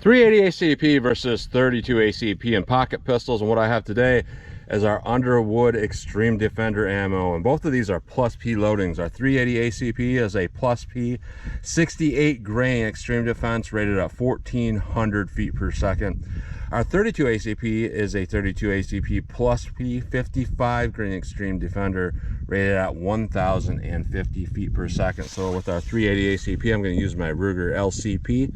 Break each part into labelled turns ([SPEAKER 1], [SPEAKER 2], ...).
[SPEAKER 1] 380 ACP versus 32 ACP and pocket pistols, and what I have today is our Underwood Xtreme Defender ammo, and both of these are +P loadings. Our 380 ACP is a +P 68 grain extreme defense rated at 1400 feet per second. Our 32 ACP is a 32 ACP +P 55 grain extreme defender rated at 1050 feet per second. So with our 380 ACP, I'm going to use my Ruger LCP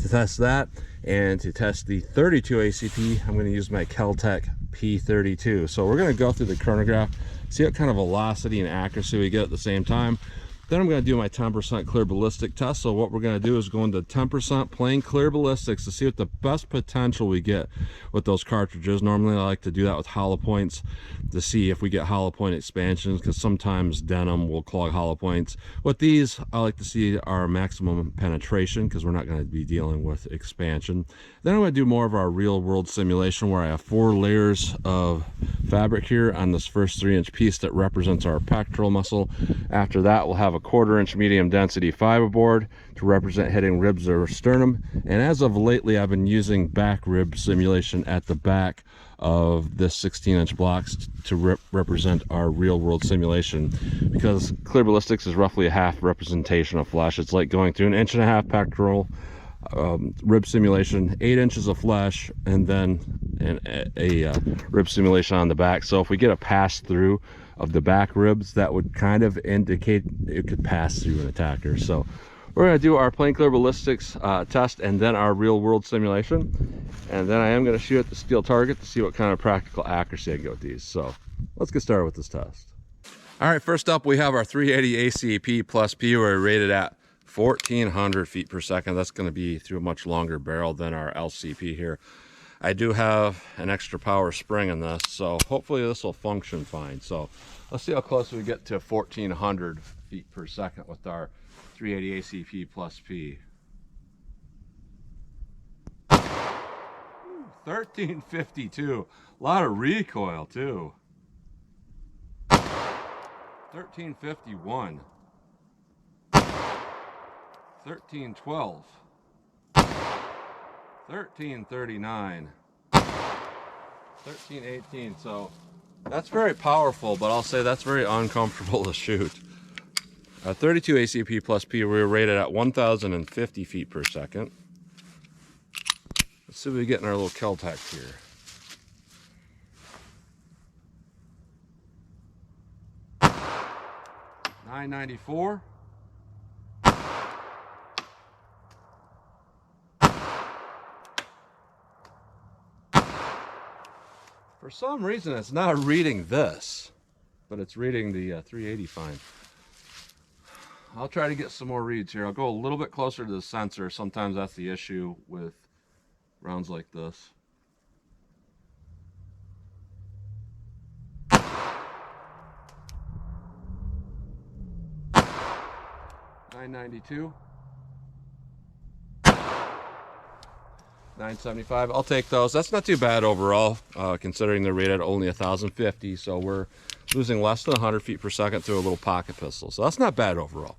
[SPEAKER 1] to test that, and to test the 32 ACP, I'm going to use my Kel-Tec P32. So we're going to go through the chronograph, see what kind of velocity and accuracy we get at the same time. Then I'm going to do my 10% clear ballistic test. So what we're going to do is go into 10% plain clear ballistics to see what the best potential we get with those cartridges. Normally I like to do that with hollow points to see if we get hollow point expansions, because sometimes denim will clog hollow points. With these, I like to see our maximum penetration, because we're not going to be dealing with expansion. Then I'm going to do more of our real world simulation, where I have 4 layers of fabric here on this first 3-inch piece that represents our pectoral muscle. After that, we'll have a 1/4 inch medium density fiberboard to represent hitting ribs or sternum. And as of lately, I've been using back rib simulation at the back of this 16-inch blocks to represent our real world simulation, because clear ballistics is roughly a half representation of flesh. It's like going through an 1.5 inch pectoral rib simulation, 8 inches of flesh, and then a rib simulation on the back. So if we get a pass through of the back ribs, that would kind of indicate it could pass through an attacker. So we're going to do our plain clear ballistics test, and then our real world simulation, and then I am going to shoot at the steel target to see what kind of practical accuracy I get with these. So let's get started with this test. All right, first up we have our 380 ACP +P. We're rated at 1400 feet per second. That's going to be through a much longer barrel than our LCP here. I do have an extra power spring in this, so hopefully this will function fine. So let's see how close we get to 1400 feet per second with our 380 ACP +P. 1352. A lot of recoil too. 1351. 1312. 1339. 1318. So that's very powerful, but I'll say that's very uncomfortable to shoot. 32 ACP +P, we're rated at 1050 feet per second. Let's see what we get in our little Kel-Tec here. .994. For some reason, it's not reading this, but it's reading the 380 fine. I'll try to get some more reads here. I'll go a little bit closer to the sensor. Sometimes that's the issue with rounds like this. .992. 975. I'll take those. That's not too bad overall, considering they're rated only 1050. So we're losing less than 100 feet per second through a little pocket pistol. So that's not bad overall.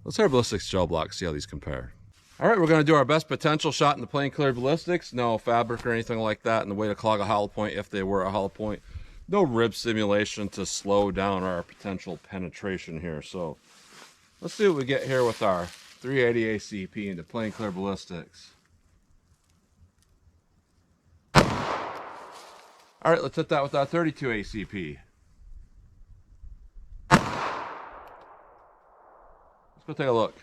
[SPEAKER 1] Let's hit our ballistics gel block, see how these compare. All right, we're going to do our best potential shot in the plain clear ballistics. No fabric or anything like that in the way to clog a hollow point if they were a hollow point. No rib simulation to slow down our potential penetration here. So let's see what we get here with our 380 ACP into plain clear ballistics. All right, let's hit that with our 32 ACP. Let's go take a look.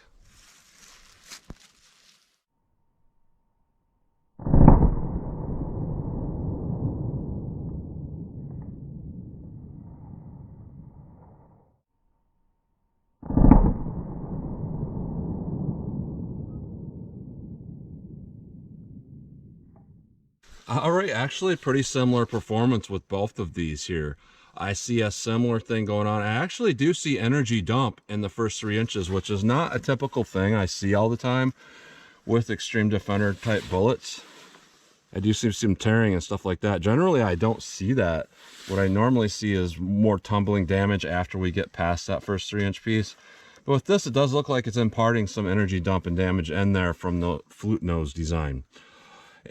[SPEAKER 1] All right, actually pretty similar performance with both of these here. I see a similar thing going on. I actually do see energy dump in the first 3 inches, which is not a typical thing I see all the time with extreme defender type bullets. I do see some tearing and stuff like that. Generally, I don't see that. What I normally see is more tumbling damage after we get past that first 3-inch piece. But with this, it does look like it's imparting some energy dump and damage in there from the flute nose design.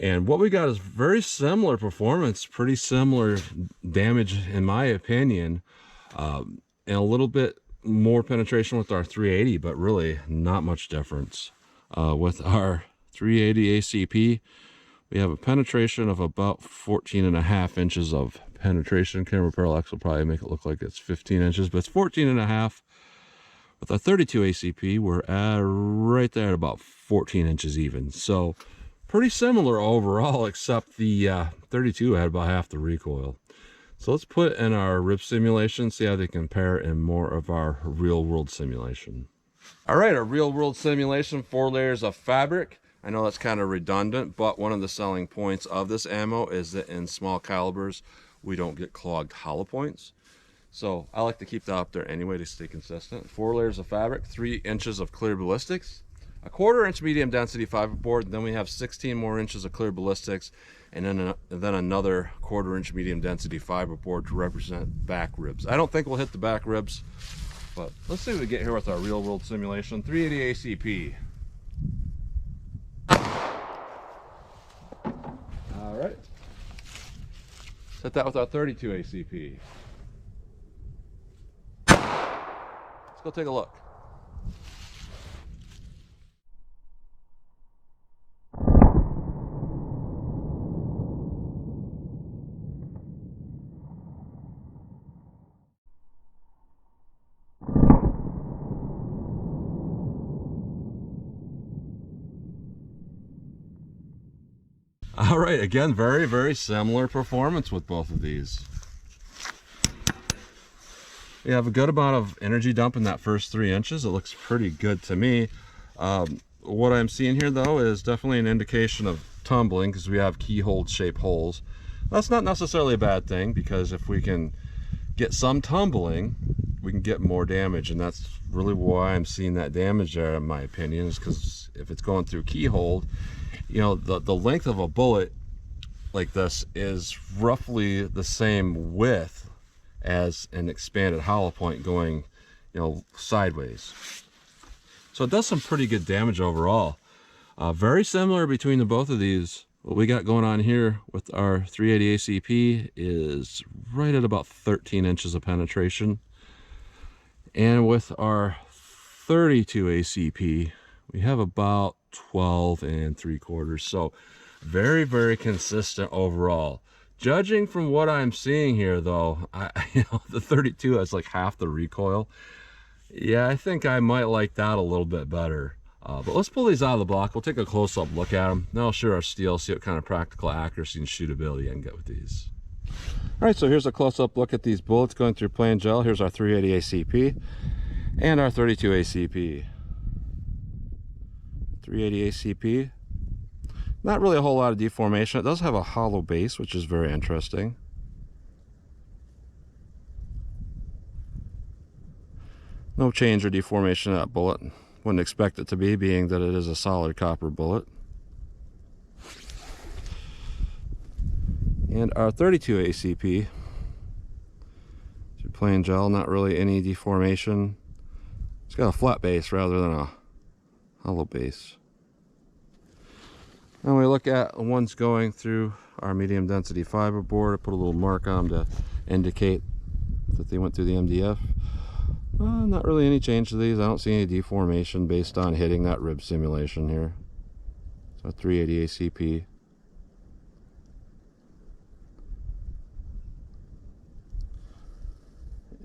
[SPEAKER 1] And what we got is very similar performance, pretty similar damage in my opinion, and a little bit more penetration with our 380, but really not much difference. With our 380 ACP, we have a penetration of about 14.5 inches of penetration. Camera parallax will probably make it look like it's 15 inches, but it's 14.5. With our 32 ACP, we're at right there at about 14 inches even. So pretty similar overall, except the 32 had about half the recoil. So let's put in our rib simulation, see how they compare in more of our real world simulation. All right, our real world simulation, 4 layers of fabric. I know that's kind of redundant, but one of the selling points of this ammo is that in small calibers, we don't get clogged hollow points. So I like to keep that up there anyway to stay consistent. 4 layers of fabric, 3 inches of clear ballistics, a 1/4 inch medium density fiberboard, then we have 16 more inches of clear ballistics, and then another 1/4 inch medium density fiberboard to represent back ribs. I don't think we'll hit the back ribs, but let's see what we get here with our real world simulation. 380 ACP. All right. Set that with our 32 ACP. Let's go take a look. All right, again, very, very similar performance with both of these. We have a good amount of energy dump in that first 3 inches. It looks pretty good to me. What I'm seeing here though is definitely an indication of tumbling because we have keyhole shaped holes. That's not necessarily a bad thing, because if we can get some tumbling, we can get more damage, and that's really why I'm seeing that damage there, in my opinion, is because if it's going through keyhole, you know, the length of a bullet like this is roughly the same width as an expanded hollow point going, you know, sideways. So it does some pretty good damage overall. Very similar between the both of these. What we got going on here with our 380 ACP is right at about 13 inches of penetration. And with our 32 ACP, we have about 12 3/4. So very, very consistent overall. Judging from what I'm seeing here though, you know, the 32 has like half the recoil. Yeah, I think I might like that a little bit better. But let's pull these out of the block. We'll take a close-up look at them. Then I'll shoot our steel, see what kind of practical accuracy and shootability I can get with these. All right, so here's a close-up look at these bullets going through plain gel. Here's our 380 ACP and our 32 ACP. 380 ACP, not really a whole lot of deformation. It does have a hollow base, which is very interesting. No change or deformation of that bullet. Wouldn't expect it to be, being that it is a solid copper bullet. And our 32 ACP, plain gel, not really any deformation. It's got a flat base rather than a hollow base. And we look at the ones going through our medium density fiberboard. I put a little mark on them to indicate that they went through the MDF. Not really any change to these. I don't see any deformation based on hitting that rib simulation here. So 380 ACP.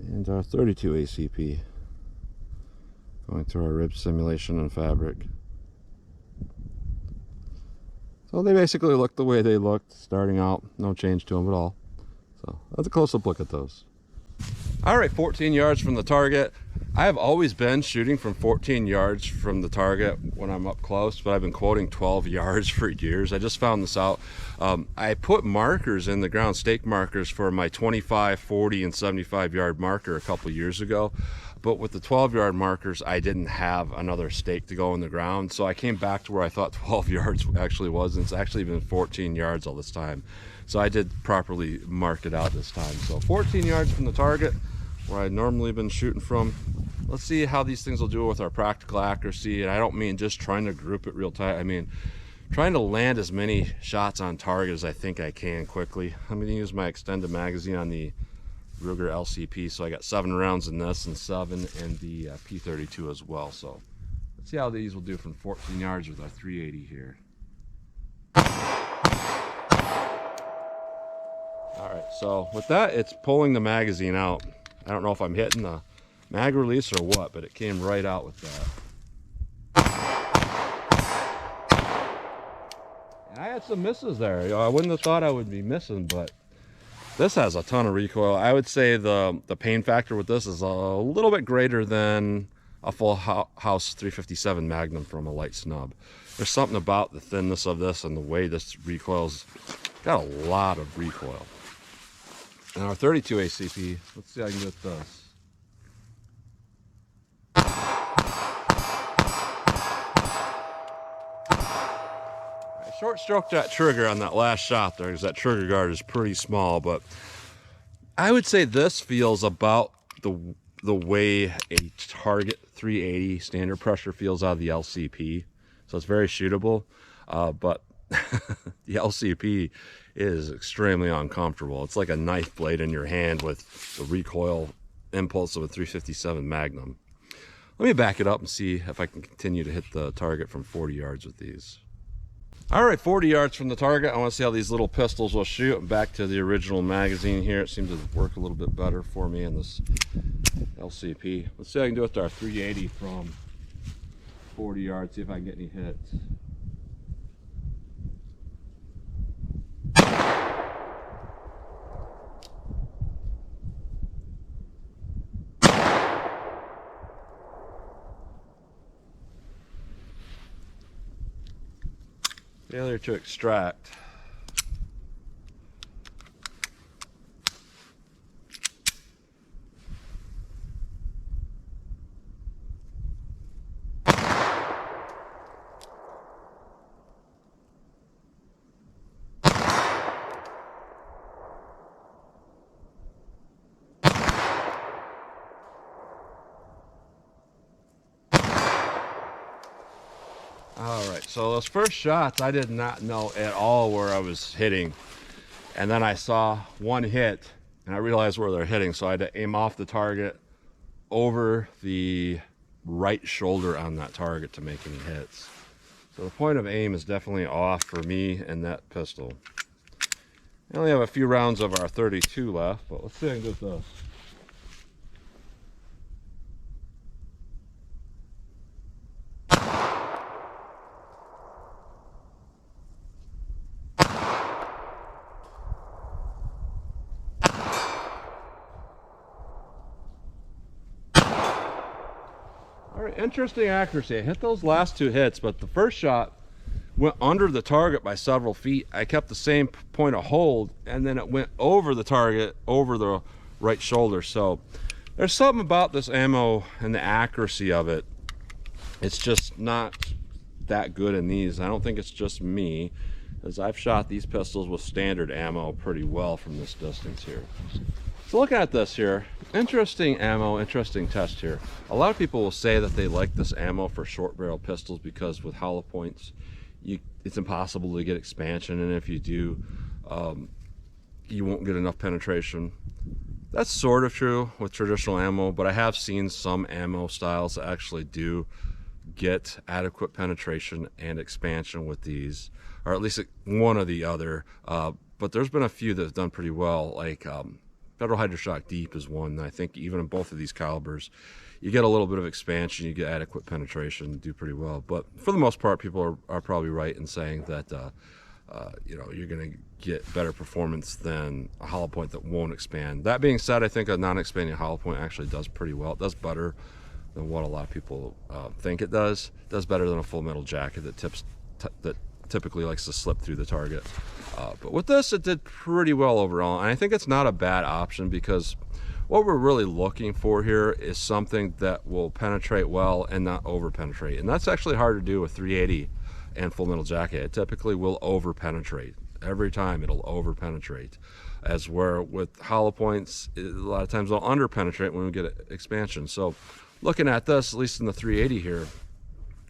[SPEAKER 1] And our 32 ACP. Going through our rib simulation and fabric. So they basically look the way they looked starting out. No change to them at all. So that's a close-up look at those. All right, 14 yards from the target. I have always been shooting from 14 yards from the target when I'm up close, but I've been quoting 12 yards for years. I just found this out. I put markers in the ground, stake markers, for my 25, 40, and 75 yard marker a couple years ago. But with the 12-yard markers, I didn't have another stake to go in the ground. So I came back to where I thought 12 yards actually was, and it's actually been 14 yards all this time. So I did properly mark it out this time. So 14 yards from the target, where I'd normally been shooting from. Let's see how these things will do with our practical accuracy. And I don't mean just trying to group it real tight. I mean trying to land as many shots on target as I think I can quickly. I'm going to use my extended magazine on the Ruger LCP, so I got 7 rounds in this and 7 in the P32 as well. So let's see how these will do from 14 yards with our 380 here. All right, so with that, it's pulling the magazine out. I don't know if I'm hitting the mag release or what, but it came right out with that. And I had some misses there. You know, I wouldn't have thought I would be missing, but this has a ton of recoil. I would say the pain factor with this is a little bit greater than a full house 357 Magnum from a light snub. There's something about the thinness of this and the way this recoils. Got a lot of recoil. And our 32 ACP, let's see how I can get this. I short stroked that trigger on that last shot there because that trigger guard is pretty small, but I would say this feels about the way a target 380 standard pressure feels out of the LCP. So it's very shootable, but the LCP is extremely uncomfortable. It's like a knife blade in your hand with the recoil impulse of a 357 Magnum. Let me back it up and see if I can continue to hit the target from 40 yards with these. All right, 40 yards from the target. I want to see how these little pistols will shoot. I'm back to the original magazine here. It seems to work a little bit better for me in this LCP. Let's see how I can do it with our 380 from 40 yards, see if I can get any hits. Failure to extract. All right, so those first shots, I did not know at all where I was hitting. And then I saw one hit and I realized where they're hitting. So I had to aim off the target over the right shoulder on that target to make any hits. So the point of aim is definitely off for me and that pistol. I only have a few rounds of our 32 left, but let's see how I can do with this. Interesting accuracy. I hit those last 2 hits, but the first shot went under the target by several feet. I kept the same point of hold, and then it went over the target, over the right shoulder. So there's something about this ammo and the accuracy of it. It's just not that good in these. I don't think it's just me, as I've shot these pistols with standard ammo pretty well from this distance here. So looking at this here, interesting ammo, interesting test here. A lot of people will say that they like this ammo for short barrel pistols because with hollow points, it's impossible to get expansion, and if you do, you won't get enough penetration. That's sort of true with traditional ammo, but I have seen some ammo styles that actually do get adequate penetration and expansion with these, or at least one or the other. But there's been a few that have done pretty well, like Federal Hydroshock Deep is one. I think even in both of these calibers, you get a little bit of expansion, you get adequate penetration, do pretty well. But for the most part, people are probably right in saying that you know, you're going to get better performance than a hollow point that won't expand. That being said, I think a non-expanding hollow point actually does pretty well. It does better than what a lot of people think it does. It does better than a full metal jacket that typically likes to slip through the target. But with this, it did pretty well overall, and I think it's not a bad option because what we're really looking for here is something that will penetrate well and not over penetrate, and that's actually hard to do with 380 and full metal jacket. It typically will over penetrate. Every time it'll over penetrate, as where with hollow points a lot of times they'll under penetrate when we get expansion. So looking at this, at least in the 380 here,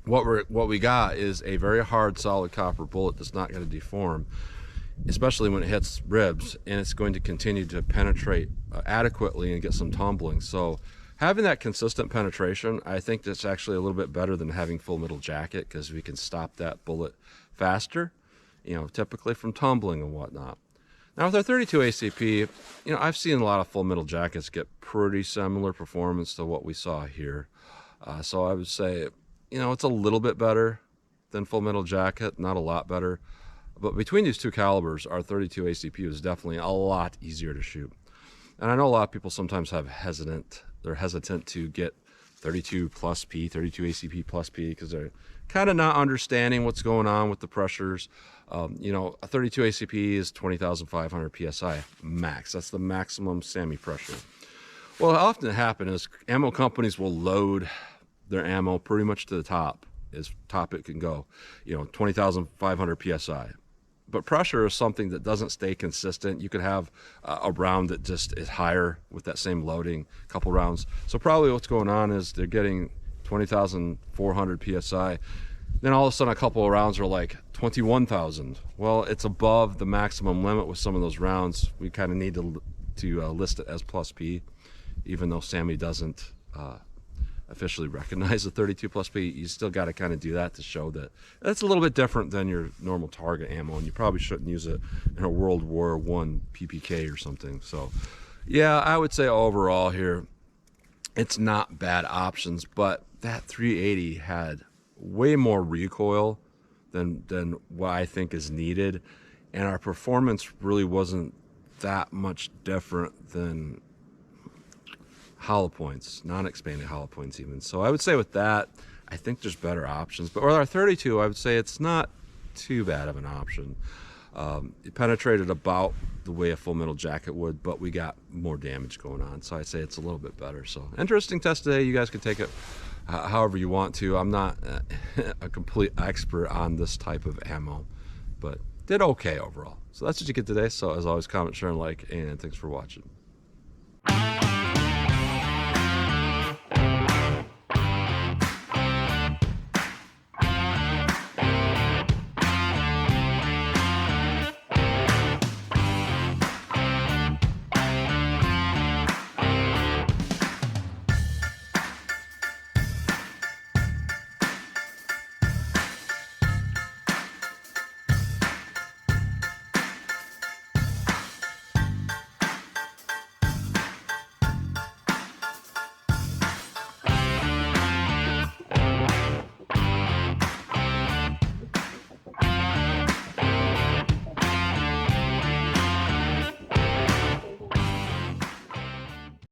[SPEAKER 1] what we got is a very hard, solid copper bullet that's not going to deform, especially when it hits ribs, and it's going to continue to penetrate adequately and get some tumbling. So having that consistent penetration, I think that's actually a little bit better than having full metal jacket, because we can stop that bullet faster, you know, typically from tumbling and whatnot. Now with our 32 ACP, you know, I've seen a lot of full metal jackets get pretty similar performance to what we saw here. So I would say, you know, it's a little bit better than full metal jacket, not a lot better. But between these two calibers, our 32 ACP is definitely a lot easier to shoot. And I know a lot of people sometimes they're hesitant to get 32+P, 32 ACP+P, because they're kind of not understanding what's going on with the pressures. You know, a 32 ACP is 20,500 PSI max. That's the maximum SAMI pressure. Well, what often happens is ammo companies will load their ammo pretty much to the top, as top it can go, you know, 20,500 PSI. But pressure is something that doesn't stay consistent. You could have a round that just is higher with that same loading, a couple rounds. So probably what's going on is they're getting 20,400 PSI. Then all of a sudden a couple of rounds are like 21,000. Well, it's above the maximum limit with some of those rounds. We kind of need to list it as +P, even though SAMI doesn't officially recognize the 32+P. You still got to kind of do that to show that that's a little bit different than your normal target ammo, and you probably shouldn't use it in a World War I PPK or something. So yeah, I would say overall here it's not bad options, but that 380 had way more recoil than what I think is needed, and our performance really wasn't that much different than hollow points, non-expanded hollow points even. So I would say with that, I think there's better options. But with our 32, I would say it's not too bad of an option. It penetrated about the way a full metal jacket would, but we got more damage going on. So I'd say it's a little bit better. So interesting test today. You guys can take it however you want to. I'm not a complete expert on this type of ammo, but did okay overall. So that's what you get today. So as always, comment, share, and like, and thanks for watching.